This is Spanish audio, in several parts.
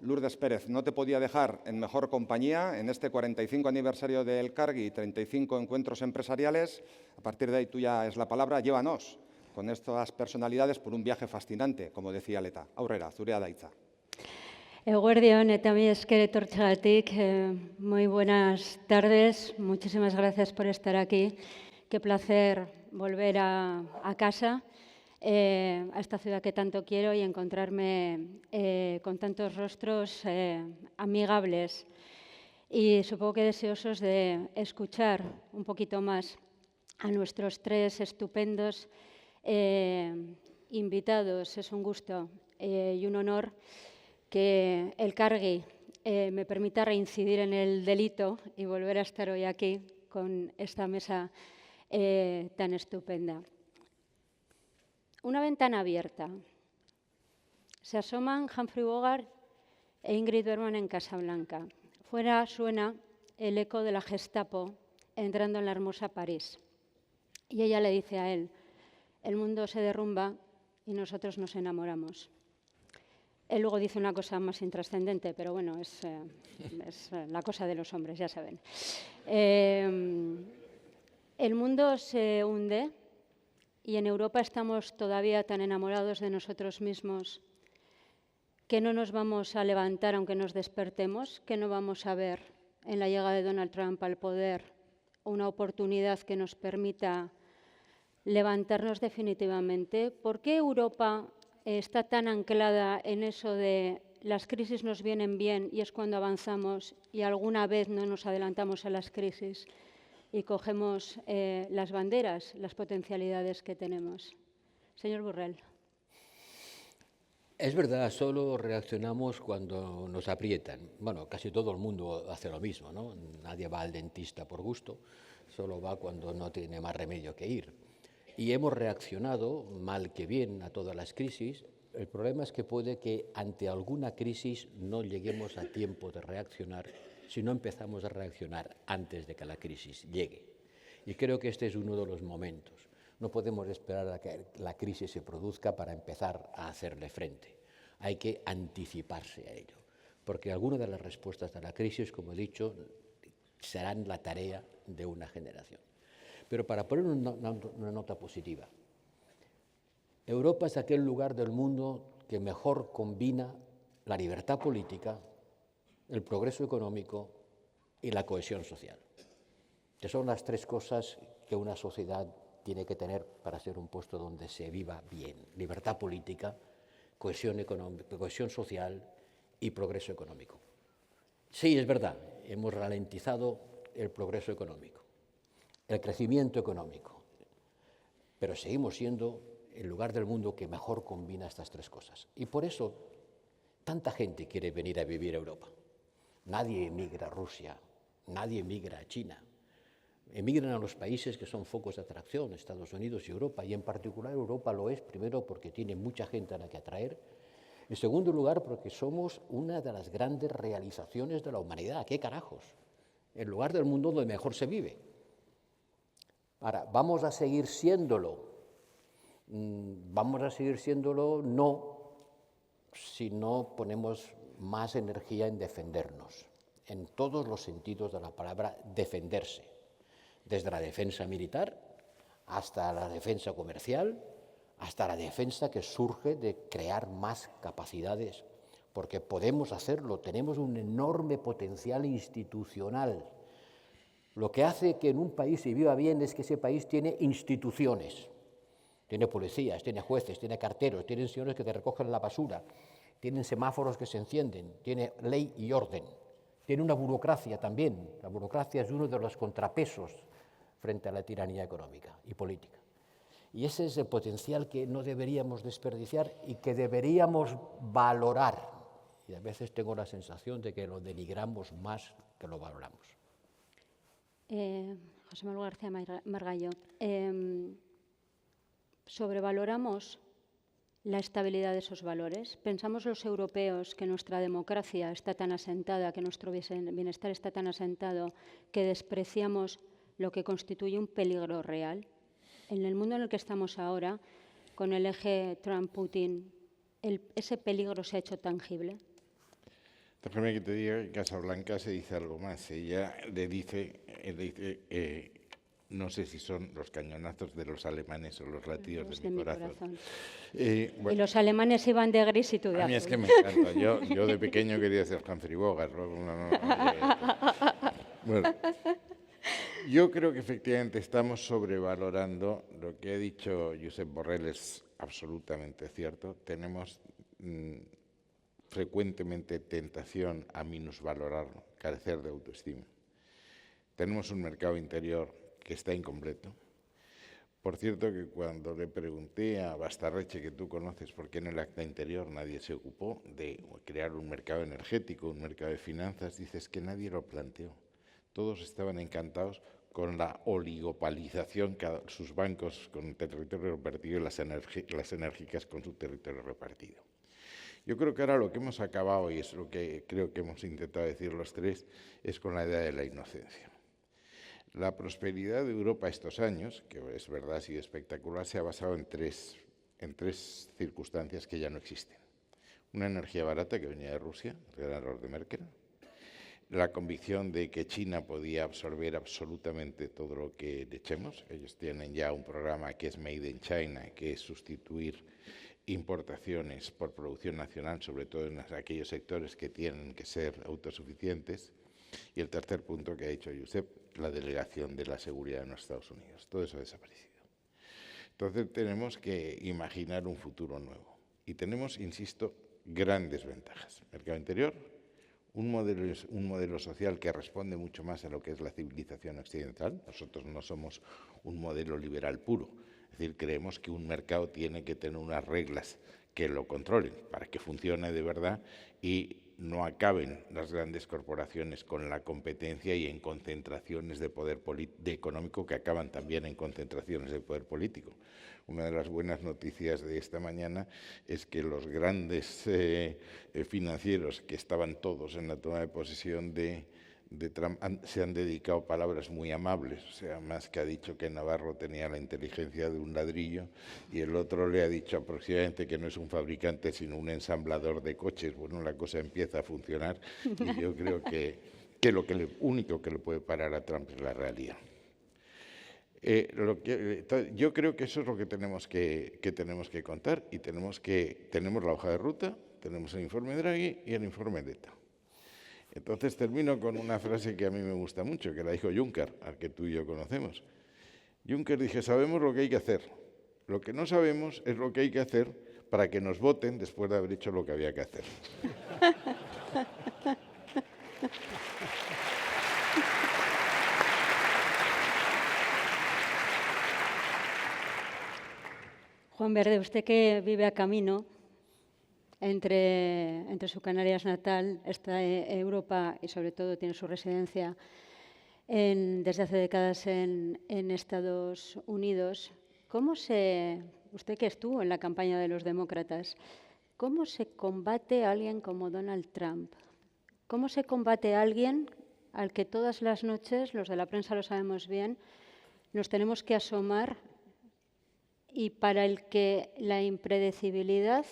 Lourdes Pérez, no te podía dejar en mejor compañía en este 45 aniversario del Cargi y 35 encuentros empresariales. A partir de ahí tuya es la palabra. Llévanos con estas personalidades por un viaje fascinante, como decía Leta. Aurrera, zurea da hitza. Eguerdion eta mi esker etortzeagatik, muy buenas tardes. Muchísimas gracias por estar aquí. Qué placer volver a casa, a esta ciudad que tanto quiero y encontrarme con tantos rostros amigables y supongo que deseosos de escuchar un poquito más a nuestros tres estupendos invitados. Es un gusto y un honor que el Cargi me permita reincidir en el delito y volver a estar hoy aquí con esta mesa tan estupenda. Una ventana abierta. Se asoman Humphrey Bogart e Ingrid Bergman en Casablanca. Fuera suena el eco de la Gestapo entrando en la hermosa París. Y ella le dice a él, el mundo se derrumba y nosotros nos enamoramos. Él luego dice una cosa más intrascendente, pero bueno, es la cosa de los hombres, ya saben. El mundo se hunde y en Europa estamos todavía tan enamorados de nosotros mismos que no nos vamos a levantar aunque nos despertemos, que no vamos a ver en la llegada de Donald Trump al poder una oportunidad que nos permita levantarnos definitivamente. ¿Por qué Europa está tan anclada en eso de las crisis nos vienen bien y es cuando avanzamos y alguna vez no nos adelantamos a las crisis y cogemos las banderas, las potencialidades que tenemos? Señor Borrell. Es verdad, solo reaccionamos cuando nos aprietan. Bueno, casi todo el mundo hace lo mismo, ¿no? Nadie va al dentista por gusto, solo va cuando no tiene más remedio que ir. Y hemos reaccionado, mal que bien, a todas las crisis. El problema es que puede que ante alguna crisis no lleguemos a tiempo de reaccionar si no empezamos a reaccionar antes de que la crisis llegue. Y creo que este es uno de los momentos. No podemos esperar a que la crisis se produzca para empezar a hacerle frente. Hay que anticiparse a ello, porque algunas de las respuestas a la crisis, como he dicho, serán la tarea de una generación. Pero para poner una nota positiva, Europa es aquel lugar del mundo que mejor combina la libertad política, el progreso económico y la cohesión social, que son las tres cosas que una sociedad tiene que tener para ser un puesto donde se viva bien: libertad política, cohesión económica, cohesión social y progreso económico. Sí, es verdad, hemos ralentizado el progreso económico, el crecimiento económico, pero seguimos siendo el lugar del mundo que mejor combina estas tres cosas. Y por eso tanta gente quiere venir a vivir a Europa. Nadie emigra a Rusia, nadie emigra a China. Emigran a los países que son focos de atracción, Estados Unidos y Europa, y en particular Europa lo es, primero porque tiene mucha gente a la que atraer, en segundo lugar porque somos una de las grandes realizaciones de la humanidad. ¿Qué carajos? El lugar del mundo donde mejor se vive. Ahora, ¿vamos a seguir siéndolo? Vamos a seguir siéndolo no si no ponemos más energía en defendernos, en todos los sentidos de la palabra defenderse, desde la defensa militar hasta la defensa comercial, hasta la defensa que surge de crear más capacidades, porque podemos hacerlo, tenemos un enorme potencial institucional. Lo que hace que en un país se viva bien es que ese país tiene instituciones, tiene policías, tiene jueces, tiene carteros, tiene señores que te recogen la basura, tienen semáforos que se encienden, tiene ley y orden, tiene una burocracia también. La burocracia es uno de los contrapesos frente a la tiranía económica y política. Y ese es el potencial que no deberíamos desperdiciar y que deberíamos valorar. Y a veces tengo la sensación de que lo denigramos más que lo valoramos. José Manuel García Margallo, sobrevaloramos la estabilidad de esos valores. Pensamos los europeos que nuestra democracia está tan asentada, que nuestro bienestar está tan asentado, que despreciamos lo que constituye un peligro real. En el mundo en el que estamos ahora, con el eje Trump-Putin, ¿ese peligro se ha hecho tangible? Déjame que te diga que Casablanca se dice algo más. Ella le dice no sé si son los cañonazos de los alemanes o los latidos de mi corazón. Bueno, y los alemanes iban de gris y tú de azul. A mí es que me encanta. Yo de pequeño quería ser Humphrey Bogart. Bueno, yo creo que efectivamente estamos sobrevalorando lo que ha dicho Josep Borrell, es absolutamente cierto. Tenemos frecuentemente tentación a minusvalorarlo, carecer de autoestima. Tenemos un mercado interior que está incompleto. Por cierto, que cuando le pregunté a Bastarreche, que tú conoces, por qué en el acta interior nadie se ocupó de crear un mercado energético, un mercado de finanzas, dices que nadie lo planteó. Todos estaban encantados con la oligopalización, sus bancos con el territorio repartido y las enérgicas con su territorio repartido. Yo creo que ahora lo que hemos acabado, y es lo que creo que hemos intentado decir los tres, es con la idea de la inocencia. La prosperidad de Europa estos años, que es verdad ha sido espectacular, se ha basado en tres circunstancias que ya no existen. Una energía barata que venía de Rusia, el gran error de Merkel. La convicción de que China podía absorber absolutamente todo lo que le echemos. Ellos tienen ya un programa que es Made in China, que es sustituir importaciones por producción nacional, sobre todo en aquellos sectores que tienen que ser autosuficientes. Y el tercer punto que ha dicho Josep, la delegación de la seguridad en los Estados Unidos. Todo eso ha desaparecido. Entonces tenemos que imaginar un futuro nuevo. Y tenemos, insisto, grandes ventajas. Mercado interior, un modelo social que responde mucho más a lo que es la civilización occidental. Nosotros no somos un modelo liberal puro. Es decir, creemos que un mercado tiene que tener unas reglas que lo controlen para que funcione de verdad y no acaben las grandes corporaciones con la competencia y en concentraciones de poder económico que acaban también en concentraciones de poder político. Una de las buenas noticias de esta mañana es que los grandes financieros que estaban todos en la toma de posesión de Trump se han dedicado palabras muy amables, o sea, más que ha dicho que Navarro tenía la inteligencia de un ladrillo y el otro le ha dicho aproximadamente que no es un fabricante sino un ensamblador de coches. Bueno, la cosa empieza a funcionar y yo creo que lo único que le puede parar a Trump es la realidad. Yo creo que eso es lo que tenemos que contar y tenemos la hoja de ruta, tenemos el informe Draghi y el informe Letta. Entonces termino con una frase que a mí me gusta mucho, que la dijo Juncker, al que tú y yo conocemos. Juncker dijo, sabemos lo que hay que hacer. Lo que no sabemos es lo que hay que hacer para que nos voten después de haber hecho lo que había que hacer. Juan Verde, usted que vive a camino entre su Canarias natal, está en Europa y sobre todo tiene su residencia desde hace décadas en Estados Unidos. Usted que estuvo en la campaña de los demócratas, ¿cómo se combate a alguien como Donald Trump? ¿Cómo se combate a alguien al que todas las noches, los de la prensa lo sabemos bien, nos tenemos que asomar y para el que la impredecibilidad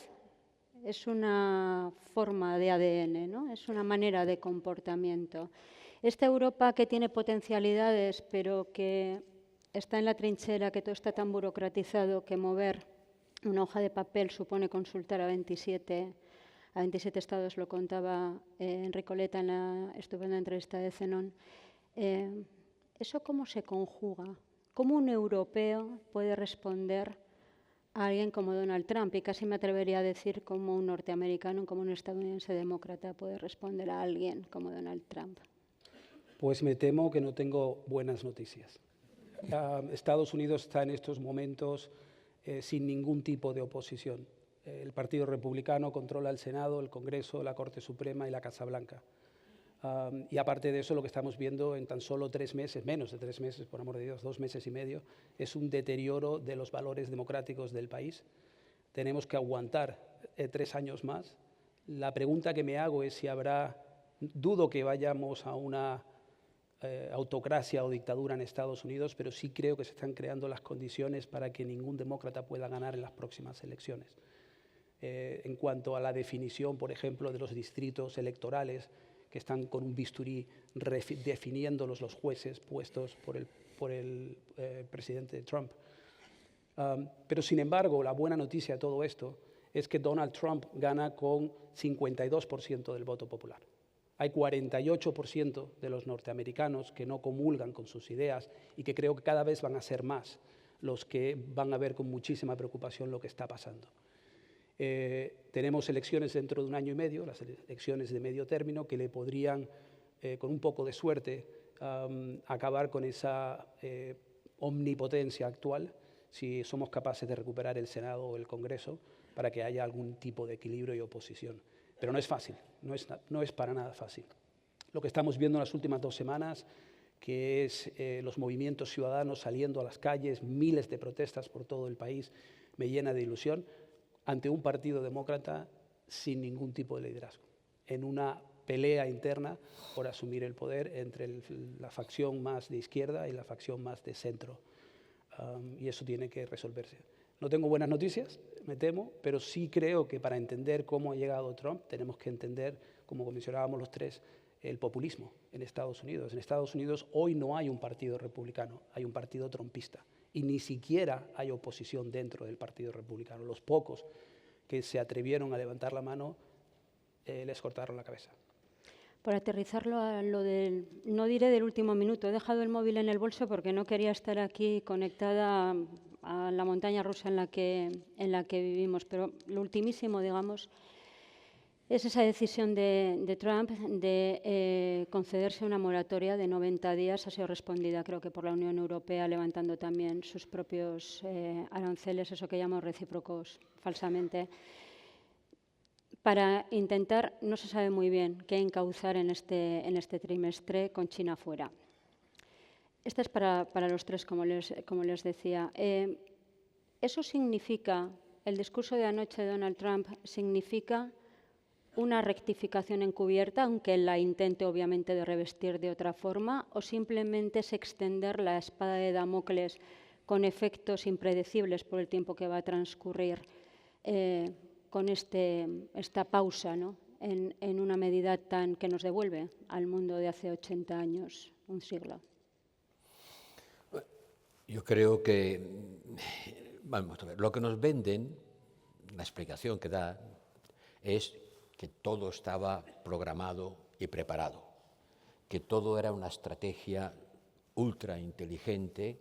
es una forma de ADN, ¿no? Es una manera de comportamiento. Esta Europa que tiene potencialidades, pero que está en la trinchera, que todo está tan burocratizado que mover una hoja de papel supone consultar a 27 estados, lo contaba Enrico Letta en la estupenda entrevista de Zenón. ¿Eso cómo se conjuga? ¿Cómo un europeo puede responder a alguien como Donald Trump? Y casi me atrevería a decir como un norteamericano, como un estadounidense demócrata puede responder a alguien como Donald Trump. Pues me temo que no tengo buenas noticias. Estados Unidos está en estos momentos sin ningún tipo de oposición. El Partido Republicano controla el Senado, el Congreso, la Corte Suprema y la Casa Blanca. Y aparte de eso, lo que estamos viendo en tan solo 3 meses, menos de 3 meses, por amor de Dios, 2 meses y medio, es un deterioro de los valores democráticos del país. Tenemos que aguantar 3 años más. La pregunta que me hago es si dudo que vayamos a una autocracia o dictadura en Estados Unidos, pero sí creo que se están creando las condiciones para que ningún demócrata pueda ganar en las próximas elecciones. En cuanto a la definición, por ejemplo, de los distritos electorales, que están con un bisturí definiéndolos los jueces puestos por el presidente Trump. Pero, sin embargo, la buena noticia de todo esto es que Donald Trump gana con 52% del voto popular. Hay 48% de los norteamericanos que no comulgan con sus ideas y que creo que cada vez van a ser más los que van a ver con muchísima preocupación lo que está pasando. Tenemos elecciones dentro de 1 año y medio, las elecciones de medio término, que le podrían, con un poco de suerte, acabar con esa omnipotencia actual, si somos capaces de recuperar el Senado o el Congreso, para que haya algún tipo de equilibrio y oposición. Pero no es fácil, no es para nada fácil. Lo que estamos viendo en las últimas 2 semanas, que es los movimientos ciudadanos saliendo a las calles, miles de protestas por todo el país, me llena de ilusión, ante un partido demócrata sin ningún tipo de liderazgo, en una pelea interna por asumir el poder entre la facción más de izquierda y la facción más de centro. Y eso tiene que resolverse. No tengo buenas noticias, me temo, pero sí creo que para entender cómo ha llegado Trump tenemos que entender, como mencionábamos los tres, el populismo en Estados Unidos. En Estados Unidos hoy no hay un partido republicano, hay un partido trumpista. Y ni siquiera hay oposición dentro del Partido Republicano. Los pocos que se atrevieron a levantar la mano les cortaron la cabeza. Por aterrizarlo a lo del, no diré del último minuto, he dejado el móvil en el bolso porque no quería estar aquí conectada a la montaña rusa en la que vivimos, pero lo ultimísimo, digamos, es esa decisión de Trump de concederse una moratoria de 90 días. Ha sido respondida, creo que por la Unión Europea, levantando también sus propios aranceles, eso que llamamos recíprocos falsamente, para intentar, no se sabe muy bien qué encauzar en este trimestre con China fuera. Esta es para los tres, como les decía. Eso significa, el discurso de anoche de Donald Trump significa una rectificación encubierta, aunque la intente obviamente de revestir de otra forma, o simplemente es extender la espada de Damocles con efectos impredecibles por el tiempo que va a transcurrir con esta pausa, ¿no? en una medida que nos devuelve al mundo de hace 80 años, un siglo. Yo creo que, vamos a ver, lo que nos venden, la explicación que da, es que todo estaba programado y preparado, que todo era una estrategia ultra inteligente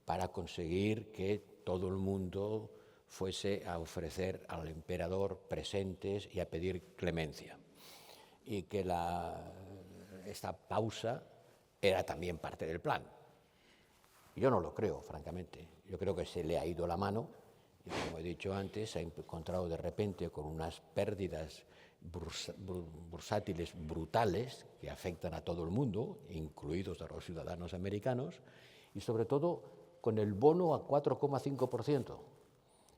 para conseguir que todo el mundo fuese a ofrecer al emperador presentes y a pedir clemencia. Y que esta pausa era también parte del plan. Yo no lo creo, francamente. Yo creo que se le ha ido la mano y, como he dicho antes, se ha encontrado de repente con unas pérdidas bursátiles brutales que afectan a todo el mundo, incluidos a los ciudadanos americanos, y sobre todo con el bono a 4,5%.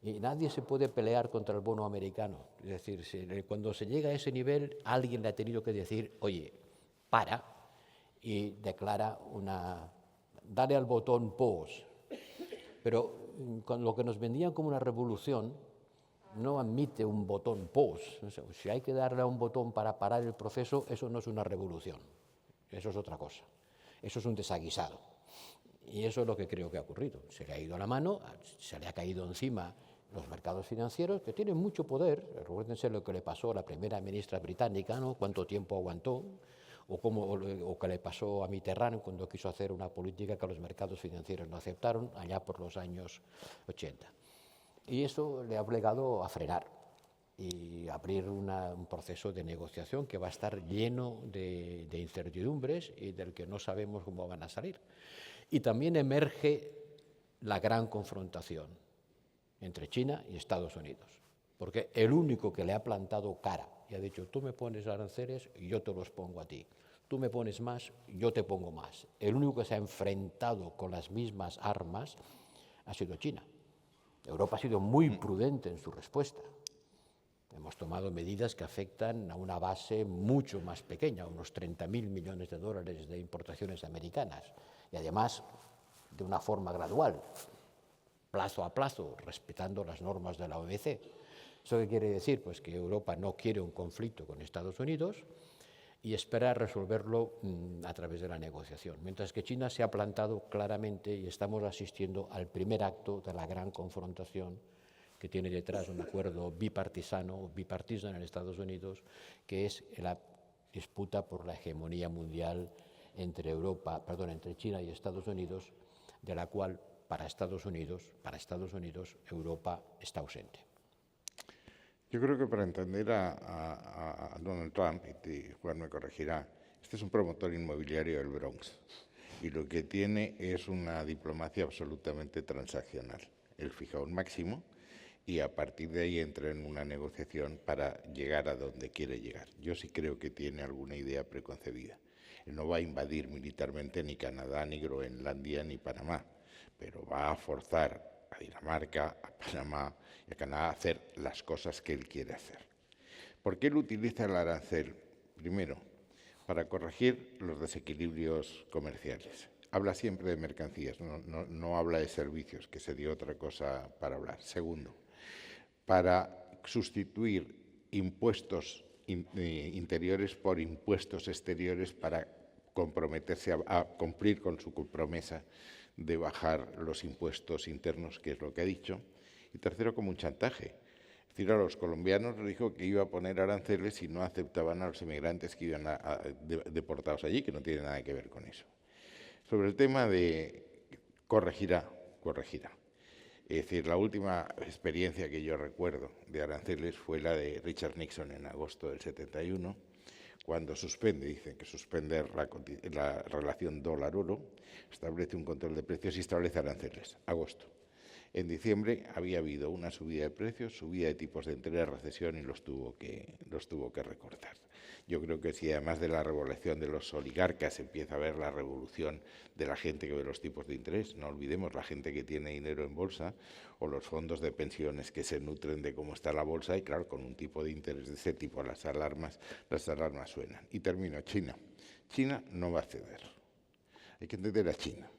Y nadie se puede pelear contra el bono americano. Es decir, cuando se llega a ese nivel, alguien le ha tenido que decir, oye, para, y declara dale al botón pause. Pero con lo que nos vendían como una revolución, no admite un botón pause. O sea, si hay que darle a un botón para parar el proceso, eso no es una revolución. Eso es otra cosa. Eso es un desaguisado. Y eso es lo que creo que ha ocurrido. Se le ha ido la mano, se le ha caído encima los mercados financieros, que tienen mucho poder. Recuérdense lo que le pasó a la primera ministra británica, ¿no? Cuánto tiempo aguantó, o que le pasó a Mitterrand cuando quiso hacer una política que los mercados financieros no aceptaron allá por los años 80. Y eso le ha obligado a frenar y abrir un proceso de negociación que va a estar lleno de incertidumbres y del que no sabemos cómo van a salir. Y también emerge la gran confrontación entre China y Estados Unidos, porque el único que le ha plantado cara y ha dicho, tú me pones aranceles y yo te los pongo a ti, tú me pones más, yo te pongo más, el único que se ha enfrentado con las mismas armas ha sido China. Europa ha sido muy prudente en su respuesta. Hemos tomado medidas que afectan a una base mucho más pequeña, unos 30.000 millones de dólares de importaciones americanas, y además de una forma gradual, plazo a plazo, respetando las normas de la OMC. ¿Eso qué quiere decir? Pues que Europa no quiere un conflicto con Estados Unidos y espera resolverlo a través de la negociación, mientras que China se ha plantado claramente y estamos asistiendo al primer acto de la gran confrontación que tiene detrás un acuerdo bipartisano en Estados Unidos, que es la disputa por la hegemonía mundial entre China y Estados Unidos, de la cual para Estados Unidos Europa está ausente. Yo creo que para entender a Donald Trump, y Juan me corregirá, este es un promotor inmobiliario del Bronx y lo que tiene es una diplomacia absolutamente transaccional. Él fija un máximo y a partir de ahí entra en una negociación para llegar a donde quiere llegar. Yo sí creo que tiene alguna idea preconcebida. Él no va a invadir militarmente ni Canadá, ni Groenlandia, ni Panamá, pero va a forzar a Dinamarca, a Panamá y a Canadá a hacer las cosas que él quiere hacer. ¿Por qué él utiliza el arancel? Primero, para corregir los desequilibrios comerciales. Habla siempre de mercancías, no habla de servicios, que sería otra cosa para hablar. Segundo, para sustituir impuestos interiores por impuestos exteriores para comprometerse a cumplir con su promesa de bajar los impuestos internos, que es lo que ha dicho. Y tercero, como un chantaje. Es decir, a los colombianos les dijo que iba a poner aranceles si no aceptaban a los inmigrantes que iban deportados allí, que no tiene nada que ver con eso. Sobre el tema de corregirá. Es decir, la última experiencia que yo recuerdo de aranceles fue la de Richard Nixon en agosto del 71, cuando dicen que suspende la relación dólar-oro, establece un control de precios y establece aranceles. Agosto. En diciembre había habido una subida de precios, subida de tipos de interés, recesión y los tuvo que recortar. Yo creo que si además de la revolución de los oligarcas empieza a haber la revolución de la gente que ve los tipos de interés, no olvidemos la gente que tiene dinero en bolsa o los fondos de pensiones que se nutren de cómo está la bolsa y claro, con un tipo de interés de ese tipo las alarmas suenan. Y termino, China. China no va a ceder. Hay que entender a China.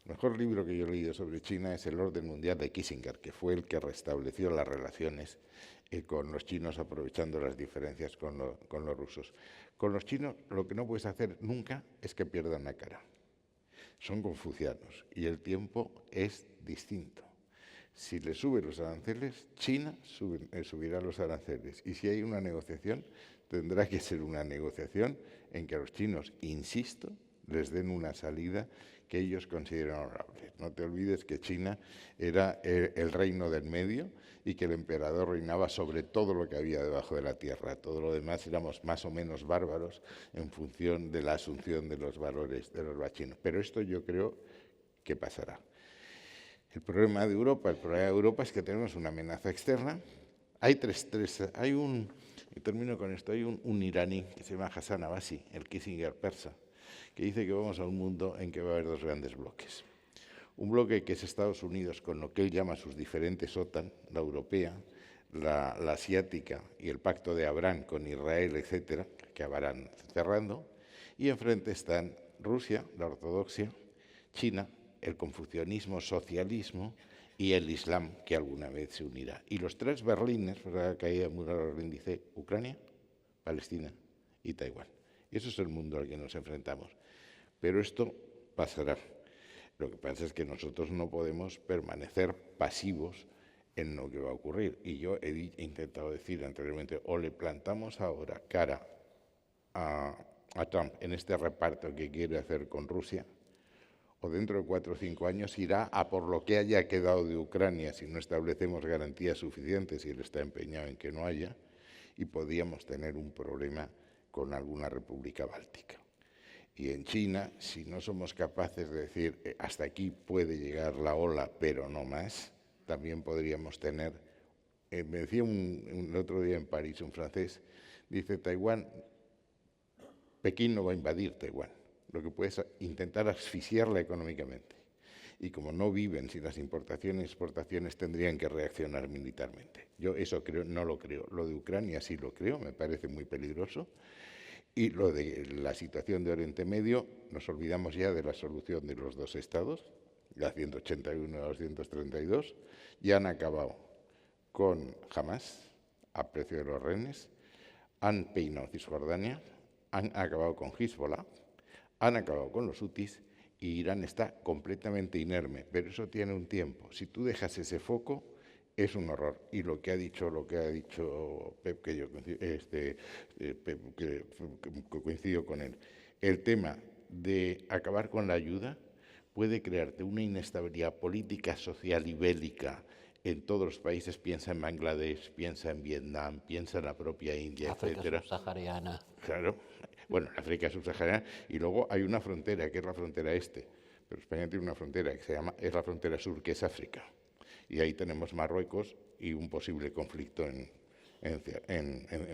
El mejor libro que yo he leído sobre China es El orden mundial de Kissinger, que fue el que restableció las relaciones con los chinos, aprovechando las diferencias con los rusos. Con los chinos lo que no puedes hacer nunca es que pierdan la cara. Son confucianos y el tiempo es distinto. Si le suben los aranceles, China subirá los aranceles. Y si hay una negociación, tendrá que ser una negociación en que a los chinos, insisto, les den una salida que ellos consideran honorable. No te olvides que China era el reino del medio y que el emperador reinaba sobre todo lo que había debajo de la tierra. Todo lo demás éramos más o menos bárbaros en función de la asunción de los valores de los chinos. Pero esto yo creo que pasará. El problema de Europa es que tenemos una amenaza externa. Y termino con esto, hay un iraní que se llama Hassan Abbasi, el Kissinger persa, que dice que vamos a un mundo en que va a haber dos grandes bloques. Un bloque que es Estados Unidos con lo que él llama sus diferentes OTAN, la europea, la asiática y el pacto de Abraham con Israel, etcétera, que acabarán cerrando. Y enfrente están Rusia, la ortodoxia, China, el confucianismo, socialismo y el Islam, que alguna vez se unirá. Y los tres Berlines, la caída de Muro de Berlín dice Ucrania, Palestina y Taiwán. Y eso es el mundo al que nos enfrentamos. Pero esto pasará. Lo que pasa es que nosotros no podemos permanecer pasivos en lo que va a ocurrir. Y yo he intentado decir anteriormente, o le plantamos ahora cara a Trump en este reparto que quiere hacer con Rusia, o dentro de 4 o 5 años irá a por lo que haya quedado de Ucrania si no establecemos garantías suficientes y él está empeñado en que no haya, y podríamos tener un problema con alguna república báltica. Y en China, si no somos capaces de decir hasta aquí puede llegar la ola, pero no más, también podríamos tener, me decía el otro día en París un francés, dice Pekín no va a invadir Taiwán, lo que puede es intentar asfixiarla económicamente. Y como no viven sin las importaciones y exportaciones, tendrían que reaccionar militarmente. Yo eso no lo creo. Lo de Ucrania sí lo creo, me parece muy peligroso. Y lo de la situación de Oriente Medio, nos olvidamos ya de la solución de los dos estados, la 181 y la 232, ya han acabado con Hamas, a precio de los rehenes, han peinado Cisjordania, han acabado con Hezbollah, han acabado con los hutis y Irán está completamente inerme. Pero eso tiene un tiempo. Si tú dejas ese foco, es un horror. Y lo que ha dicho Pep, que yo coincido con él, el tema de acabar con la ayuda puede crearte una inestabilidad política, social y bélica en todos los países. Piensa en Bangladesh, piensa en Vietnam, piensa en la propia India, África etcétera. subsahariana. Claro, bueno, África subsahariana, y luego hay una frontera, que es la frontera este, pero España tiene una frontera que es la frontera sur, que es África, y ahí tenemos Marruecos y un posible conflicto en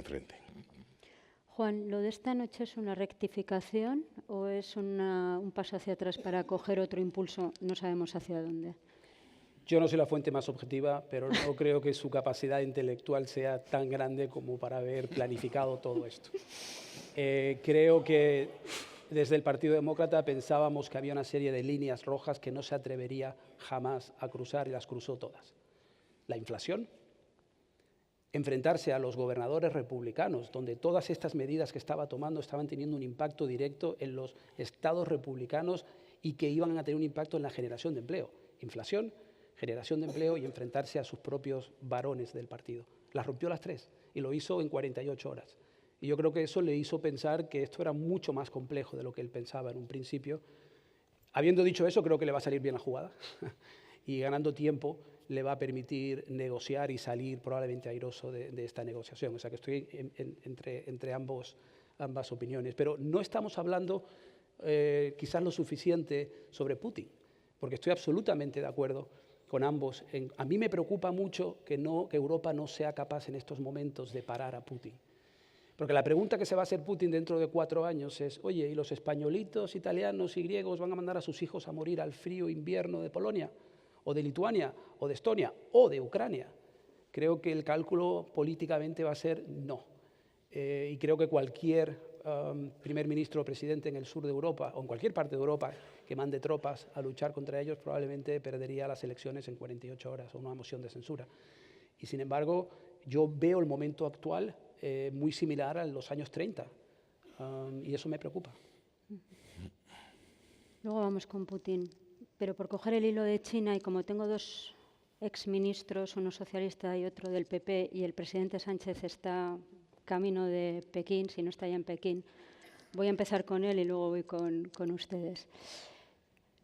frente. Juan, ¿lo de esta noche es una rectificación o es un paso hacia atrás para coger otro impulso? No sabemos hacia dónde. Yo no soy la fuente más objetiva, pero no creo que su capacidad intelectual sea tan grande como para haber planificado todo esto. Creo que desde el Partido Demócrata pensábamos que había una serie de líneas rojas que no se atrevería jamás a cruzar y las cruzó todas. La inflación, enfrentarse a los gobernadores republicanos, donde todas estas medidas que estaba tomando estaban teniendo un impacto directo en los estados republicanos y que iban a tener un impacto en la generación de empleo. Inflación, generación de empleo y enfrentarse a sus propios varones del partido. Las rompió las tres y lo hizo en 48 horas. Y yo creo que eso le hizo pensar que esto era mucho más complejo de lo que él pensaba en un principio. Habiendo dicho eso, creo que le va a salir bien la jugada y ganando tiempo le va a permitir negociar y salir probablemente airoso de esta negociación. O sea que estoy entre ambas opiniones. Pero no estamos hablando quizás lo suficiente sobre Putin, porque estoy absolutamente de acuerdo con ambos. A mí me preocupa mucho que Europa no sea capaz en estos momentos de parar a Putin. Porque la pregunta que se va a hacer Putin dentro de 4 años es, oye, ¿y los españolitos, italianos y griegos van a mandar a sus hijos a morir al frío invierno de Polonia, o de Lituania, o de Estonia, o de Ucrania? Creo que el cálculo políticamente va a ser no. Y creo que cualquier primer ministro o presidente en el sur de Europa, o en cualquier parte de Europa, que mande tropas a luchar contra ellos, probablemente perdería las elecciones en 48 horas o una moción de censura. Y sin embargo, yo veo el momento actual muy similar a los años 30 y eso me preocupa. Luego vamos con Putin, pero por coger el hilo de China, y como tengo 2 exministros, uno socialista y otro del PP, y el presidente Sánchez está camino de Pekín, si no está ya en Pekín, voy a empezar con él y luego voy con ustedes.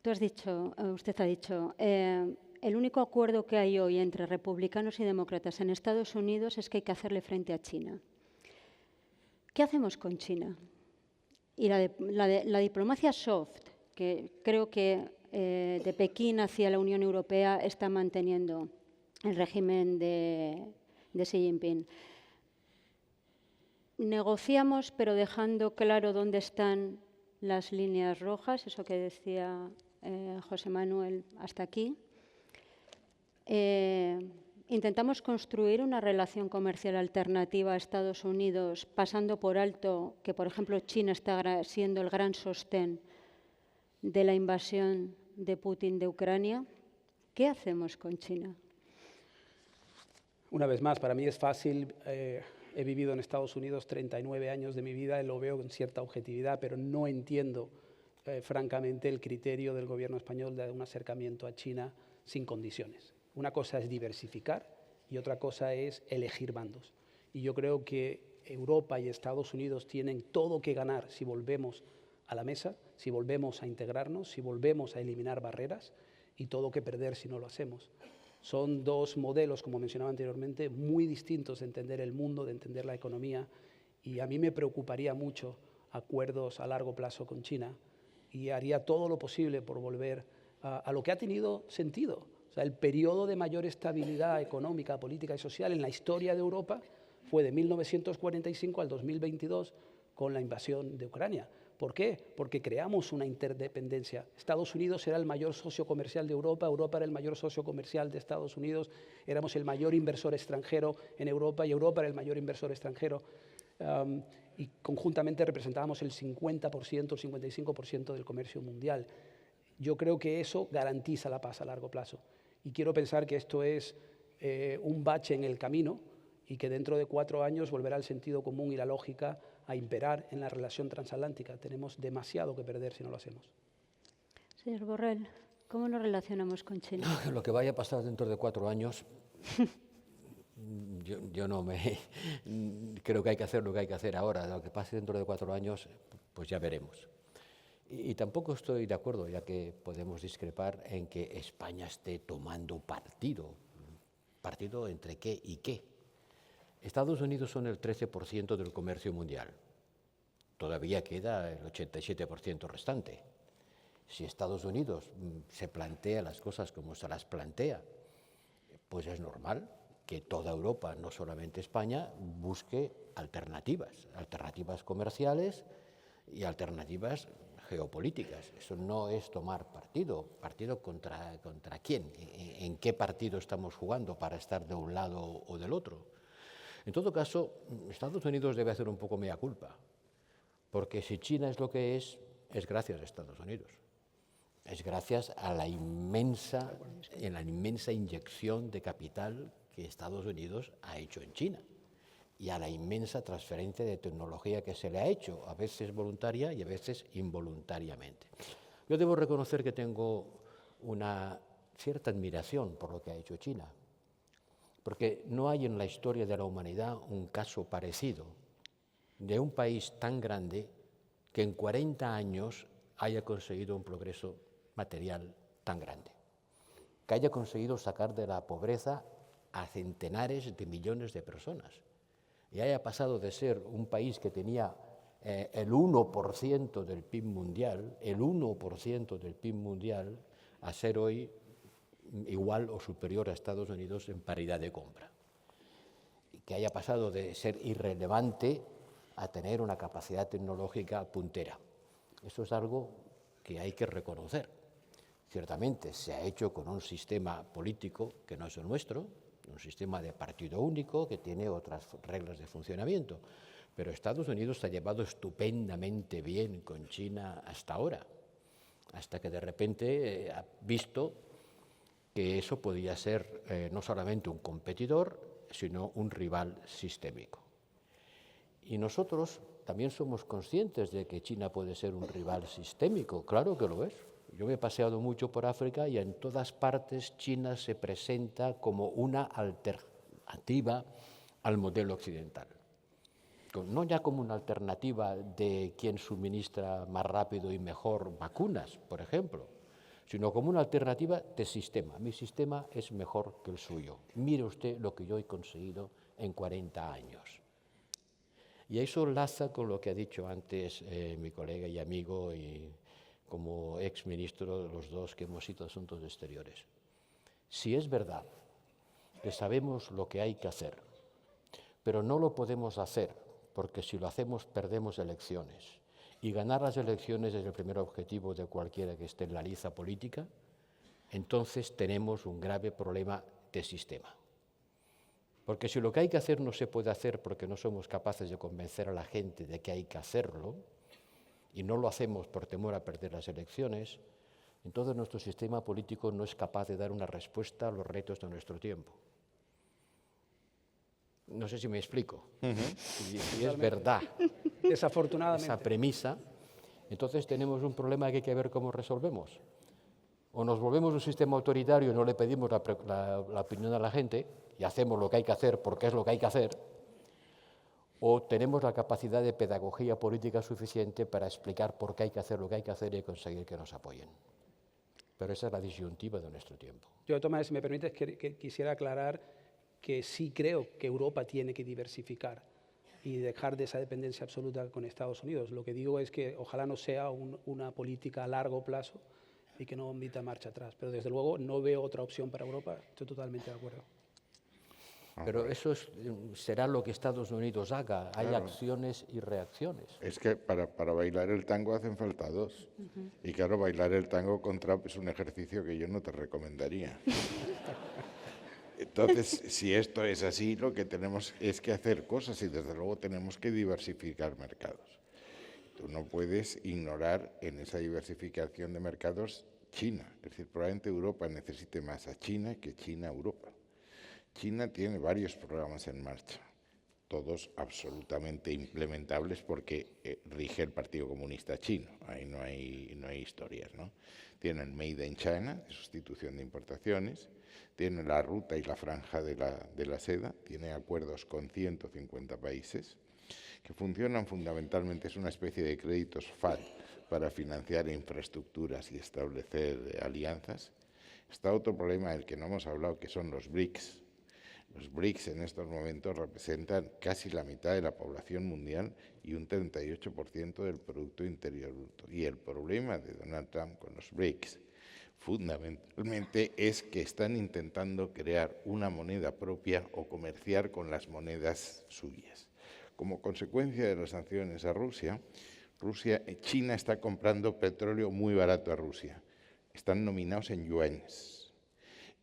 Usted ha dicho, el único acuerdo que hay hoy entre republicanos y demócratas en Estados Unidos es que hay que hacerle frente a China. ¿Qué hacemos con China? Y la diplomacia soft, que creo que de Pekín hacia la Unión Europea está manteniendo el régimen de Xi Jinping. Negociamos, pero dejando claro dónde están las líneas rojas, eso que decía José Manuel hasta aquí. Intentamos construir una relación comercial alternativa a Estados Unidos, pasando por alto que, por ejemplo, China está siendo el gran sostén de la invasión de Putin de Ucrania. ¿Qué hacemos con China? Una vez más, para mí es fácil. He vivido en Estados Unidos 39 años de mi vida y lo veo con cierta objetividad, pero no entiendo, francamente, el criterio del gobierno español de un acercamiento a China sin condiciones. Una cosa es diversificar y otra cosa es elegir bandos. Y yo creo que Europa y Estados Unidos tienen todo que ganar si volvemos a la mesa, si volvemos a integrarnos, si volvemos a eliminar barreras, y todo que perder si no lo hacemos. Son 2 modelos, como mencionaba anteriormente, muy distintos de entender el mundo, de entender la economía, y a mí me preocuparía mucho acuerdos a largo plazo con China y haría todo lo posible por volver a lo que ha tenido sentido. O sea, el periodo de mayor estabilidad económica, política y social en la historia de Europa fue de 1945 al 2022 con la invasión de Ucrania. ¿Por qué? Porque creamos una interdependencia. Estados Unidos era el mayor socio comercial de Europa, Europa era el mayor socio comercial de Estados Unidos, éramos el mayor inversor extranjero en Europa y Europa era el mayor inversor extranjero. Y conjuntamente representábamos el 50%, el 55% del comercio mundial. Yo creo que eso garantiza la paz a largo plazo. Y quiero pensar que esto es un bache en el camino y que dentro de 4 años volverá el sentido común y la lógica a imperar en la relación transatlántica. Tenemos demasiado que perder si no lo hacemos. Señor Borrell, ¿cómo nos relacionamos con China? Lo que vaya a pasar dentro de 4 años, yo no me... Creo que hay que hacer lo que hay que hacer ahora. Lo que pase dentro de 4 años, pues ya veremos. Y tampoco estoy de acuerdo, ya que podemos discrepar en que España esté tomando partido. ¿Partido entre qué y qué? Estados Unidos son el 13% del comercio mundial. Todavía queda el 87% restante. Si Estados Unidos se plantea las cosas como se las plantea, pues es normal que toda Europa, no solamente España, busque alternativas comerciales y alternativas geopolíticas. Eso no es tomar partido. ¿Partido contra quién? ¿En qué partido estamos jugando para estar de un lado o del otro? En todo caso, Estados Unidos debe hacer un poco mea culpa, porque si China es lo que es gracias a Estados Unidos. Es gracias a la inmensa inyección de capital que Estados Unidos ha hecho en China y a la inmensa transferencia de tecnología que se le ha hecho, a veces voluntaria y a veces involuntariamente. Yo debo reconocer que tengo una cierta admiración por lo que ha hecho China, porque no hay en la historia de la humanidad un caso parecido de un país tan grande que en 40 años haya conseguido un progreso material tan grande, que haya conseguido sacar de la pobreza a centenares de millones de personas y haya pasado de ser un país que tenía el 1% del PIB mundial, a ser hoy igual o superior a Estados Unidos en paridad de compra. Y que haya pasado de ser irrelevante a tener una capacidad tecnológica puntera. Eso es algo que hay que reconocer. Ciertamente se ha hecho con un sistema político que no es el nuestro, un sistema de partido único que tiene otras reglas de funcionamiento. Pero Estados Unidos se ha llevado estupendamente bien con China hasta ahora, hasta que de repente ha visto que eso podía ser no solamente un competidor, sino un rival sistémico. Y nosotros también somos conscientes de que China puede ser un rival sistémico, claro que lo es. Yo me he paseado mucho por África y en todas partes China se presenta como una alternativa al modelo occidental. No ya como una alternativa de quien suministra más rápido y mejor vacunas, por ejemplo, sino como una alternativa de sistema. Mi sistema es mejor que el suyo. Mire usted lo que yo he conseguido en 40 años. Y eso enlaza con lo que ha dicho antes mi colega y amigo y como exministro de los dos que hemos sido Asuntos Exteriores. Si es verdad que sabemos lo que hay que hacer, pero no lo podemos hacer porque si lo hacemos perdemos elecciones, y ganar las elecciones es el primer objetivo de cualquiera que esté en la liza política, entonces tenemos un grave problema de sistema. Porque si lo que hay que hacer no se puede hacer porque no somos capaces de convencer a la gente de que hay que hacerlo, y no lo hacemos por temor a perder las elecciones, entonces nuestro sistema político no es capaz de dar una respuesta a los retos de nuestro tiempo. No sé si me explico. Si es verdad Desafortunadamente. esa premisa, entonces tenemos un problema que hay que ver cómo resolvemos. O nos volvemos un sistema autoritario y no le pedimos la opinión a la gente y hacemos lo que hay que hacer porque es lo que hay que hacer, o tenemos la capacidad de pedagogía política suficiente para explicar por qué hay que hacer lo que hay que hacer y conseguir que nos apoyen. Pero esa es la disyuntiva de nuestro tiempo. Yo, Tomás, si me permites, que quisiera aclarar que sí creo que Europa tiene que diversificar y dejar de esa dependencia absoluta con Estados Unidos. Lo que digo es que ojalá no sea una política a largo plazo y que no invita marcha atrás. Pero desde luego no veo otra opción para Europa. Estoy totalmente de acuerdo. Pero eso será lo que Estados Unidos haga. Hay acciones y reacciones. Es que para bailar el tango hacen falta dos. Y claro, bailar el tango con Trump es un ejercicio que yo no te recomendaría. Entonces, si esto es así, lo que tenemos es que hacer cosas y desde luego tenemos que diversificar mercados. Tú no puedes ignorar en esa diversificación de mercados China. Es decir, probablemente Europa necesite más a China que China a Europa. China tiene varios programas en marcha, todos absolutamente implementables porque rige el Partido Comunista Chino. Ahí no hay historias, ¿no? Tienen Made in China, de sustitución de importaciones, tiene la ruta y la franja de la seda, tiene acuerdos con 150 países que funcionan fundamentalmente, es una especie de créditos FAD para financiar infraestructuras y establecer alianzas. Está otro problema del que no hemos hablado, que son los BRICS. Los BRICS en estos momentos representan casi la mitad de la población mundial y un 38% del Producto Interior Bruto. Y el problema de Donald Trump con los BRICS fundamentalmente es que están intentando crear una moneda propia o comerciar con las monedas suyas. Como consecuencia de las sanciones a Rusia, China está comprando petróleo muy barato a Rusia. Están nominados en yuanes.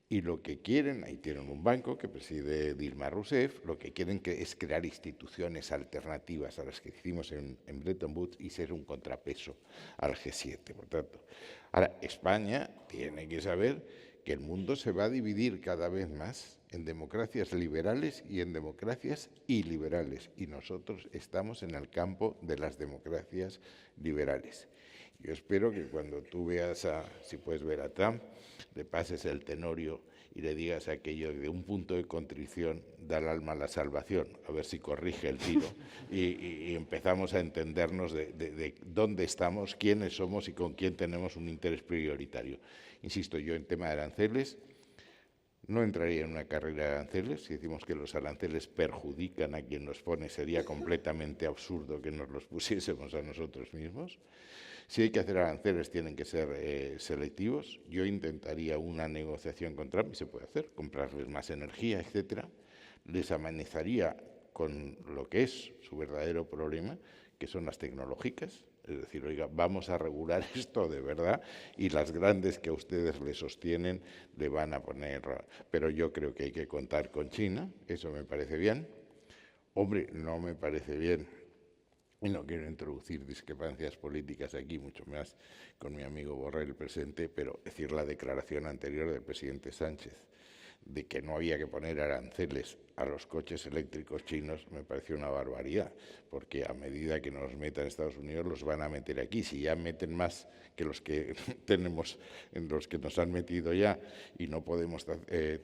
Y lo que quieren, ahí tienen un banco que preside Dilma Rousseff, lo que quieren es crear instituciones alternativas a las que hicimos en Bretton Woods y ser un contrapeso al G7. Por tanto, ahora España tiene que saber que el mundo se va a dividir cada vez más en democracias liberales y en democracias iliberales. Y nosotros estamos en el campo de las democracias liberales. Yo espero que cuando tú veas, si puedes ver a Trump, le pases el tenorio y le digas aquello de un punto de contrición da al alma la salvación, a ver si corrige el tiro y empezamos a entendernos de dónde estamos, quiénes somos y con quién tenemos un interés prioritario. Insisto, yo en tema de aranceles no entraría en una carrera de aranceles. Si decimos que los aranceles perjudican a quien los pone, sería completamente absurdo que nos los pusiésemos a nosotros mismos. Si hay que hacer aranceles, tienen que ser selectivos. Yo intentaría una negociación con Trump, y se puede hacer, comprarles más energía, etcétera. Les amenizaría con lo que es su verdadero problema, que son las tecnológicas. Es decir, oiga, vamos a regular esto de verdad y las grandes que a ustedes le sostienen le van a poner. Pero yo creo que hay que contar con China, eso me parece bien. Hombre, no me parece bien. Y no quiero introducir discrepancias políticas aquí, mucho más con mi amigo Borrell presente, pero decir la declaración anterior del presidente Sánchez de que no había que poner aranceles a los coches eléctricos chinos me pareció una barbaridad, porque a medida que nos metan Estados Unidos los van a meter aquí. Si ya meten más que los que tenemos, en los que nos han metido ya, y no podemos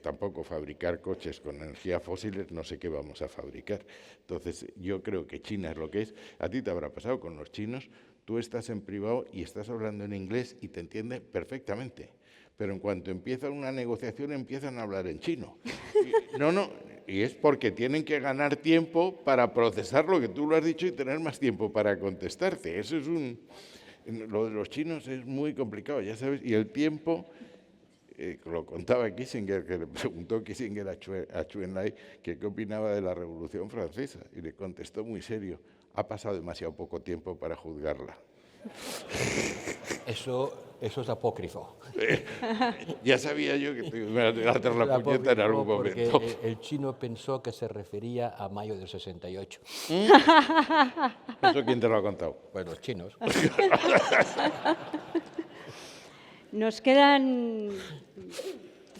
tampoco fabricar coches con energías fósiles, no sé qué vamos a fabricar. Entonces, yo creo que China es lo que es. A ti te habrá pasado con los chinos, tú estás en privado y estás hablando en inglés y te entienden perfectamente. Pero en cuanto empiezan una negociación, empiezan a hablar en chino. Y es porque tienen que ganar tiempo para procesar lo que tú lo has dicho y tener más tiempo para contestarte. Eso es lo de los chinos es muy complicado, ya sabes. Y el tiempo, lo contaba Kissinger, que le preguntó Kissinger a Zhou Enlai qué opinaba de la Revolución Francesa. Y le contestó muy serio, ha pasado demasiado poco tiempo para juzgarla. Eso es apócrifo. Ya sabía yo que te iba a hacer la puñeta en algún momento. Porque el chino pensó que se refería a mayo del 68. ¿Eso quién te lo ha contado? Pues los chinos. Nos quedan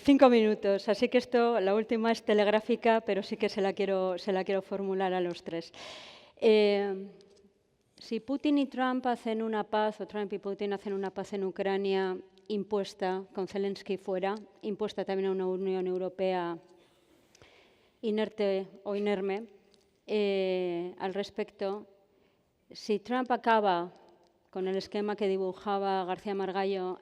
5 minutos, así que la última es telegráfica, pero sí que se la quiero formular a los tres. Si Putin y Trump hacen una paz, o Trump y Putin hacen una paz en Ucrania impuesta, con Zelensky fuera, impuesta también a una Unión Europea inerte o inerme, al respecto, si Trump acaba con el esquema que dibujaba García Margallo,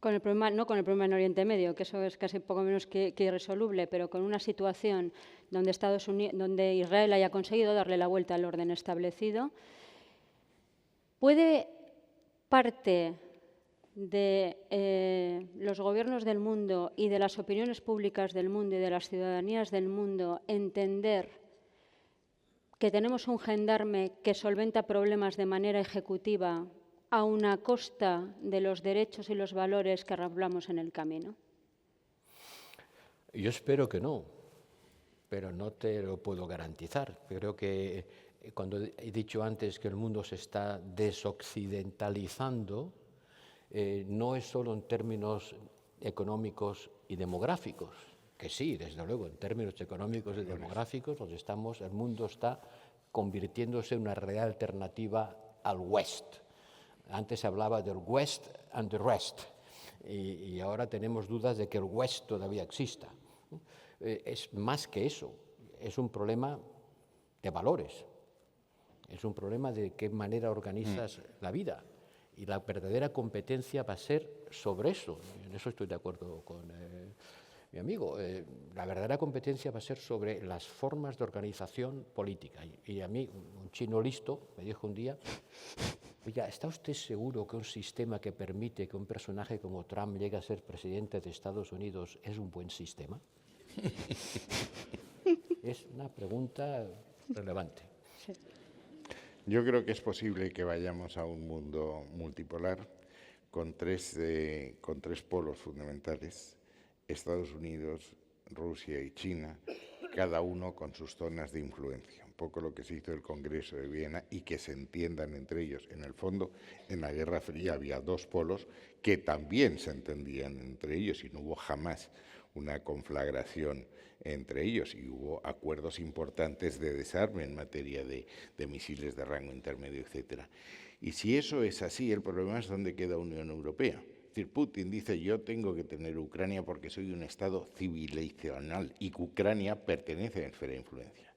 con el problema, no con el problema en Oriente Medio, que eso es casi poco menos que irresoluble, pero con una situación donde Israel haya conseguido darle la vuelta al orden establecido, ¿puede parte de los gobiernos del mundo y de las opiniones públicas del mundo y de las ciudadanías del mundo entender que tenemos un gendarme que solventa problemas de manera ejecutiva a una costa de los derechos y los valores que arrablamos en el camino? Yo espero que no, pero no te lo puedo garantizar. Creo que cuando he dicho antes que el mundo se está desoccidentalizando, no es solo en términos económicos y demográficos, que sí, desde luego, en términos económicos y demográficos, el mundo está convirtiéndose en una realidad alternativa al West. Antes se hablaba del West and the rest, y ahora tenemos dudas de que el West todavía exista. Es más que eso, es un problema de valores, es un problema de qué manera organizas la vida, y la verdadera competencia va a ser sobre eso. En eso estoy de acuerdo con mi amigo. La verdadera competencia va a ser sobre las formas de organización política. Y a mí, un chino listo me dijo un día: oiga, ¿está usted seguro que un sistema que permite que un personaje como Trump llegue a ser presidente de Estados Unidos es un buen sistema? Es una pregunta relevante. Sí. Yo creo que es posible que vayamos a un mundo multipolar con tres polos fundamentales: Estados Unidos, Rusia y China, cada uno con sus zonas de influencia. Un poco lo que se hizo el Congreso de Viena, y que se entiendan entre ellos. En el fondo, en la Guerra Fría había dos polos que también se entendían entre ellos, y no hubo jamás una conflagración entre ellos, y hubo acuerdos importantes de desarme en materia de misiles de rango intermedio, etc. Y si eso es así, el problema es dónde queda Unión Europea. Es decir, Putin dice: yo tengo que tener Ucrania porque soy un Estado civilizacional, y Ucrania pertenece a la esfera de influencia.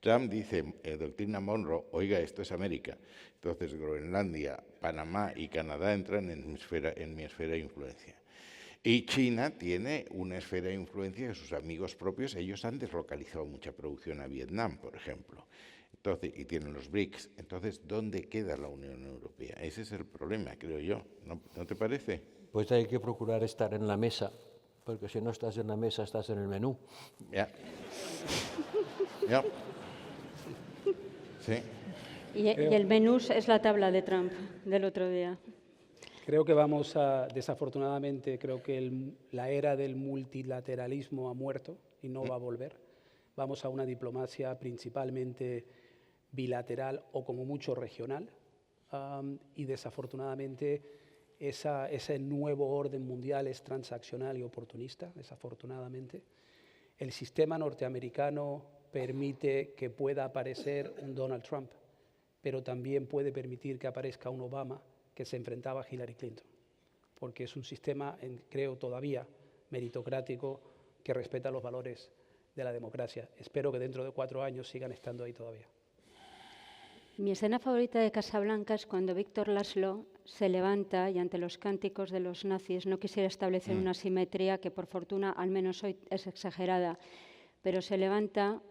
Trump dice, doctrina Monroe: oiga, esto es América. Entonces Groenlandia, Panamá y Canadá entran en mi esfera de influencia. Y China tiene una esfera de influencia de sus amigos propios. Ellos han deslocalizado mucha producción a Vietnam, por ejemplo. Entonces, y tienen los BRICS. Entonces, ¿dónde queda la Unión Europea? Ese es el problema, creo yo. ¿No te parece? Pues hay que procurar estar en la mesa, porque si no estás en la mesa, estás en el menú. Ya. Ya. Sí. Y el menú es la tabla de Trump del otro día. Creo que desafortunadamente, creo que la era del multilateralismo ha muerto y no va a volver. Vamos a una diplomacia principalmente bilateral o como mucho regional, y desafortunadamente ese nuevo orden mundial es transaccional y oportunista, desafortunadamente. El sistema norteamericano permite que pueda aparecer un Donald Trump, pero también puede permitir que aparezca un Obama que se enfrentaba a Hillary Clinton, porque es un sistema, creo, todavía meritocrático, que respeta los valores de la democracia. Espero que dentro de 4 años sigan estando ahí todavía. Mi escena favorita de Casablanca es cuando Víctor Laszlo se levanta y, ante los cánticos de los nazis, no quisiera establecer una simetría que, por fortuna, al menos hoy es exagerada, pero se levanta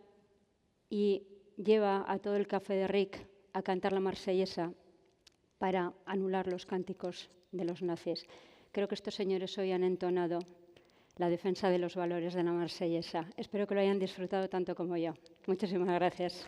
y lleva a todo el café de Ric a cantar la marsellesa para anular los cánticos de los nazis. Creo que estos señores hoy han entonado la defensa de los valores de la marsellesa. Espero que lo hayan disfrutado tanto como yo. Muchísimas gracias.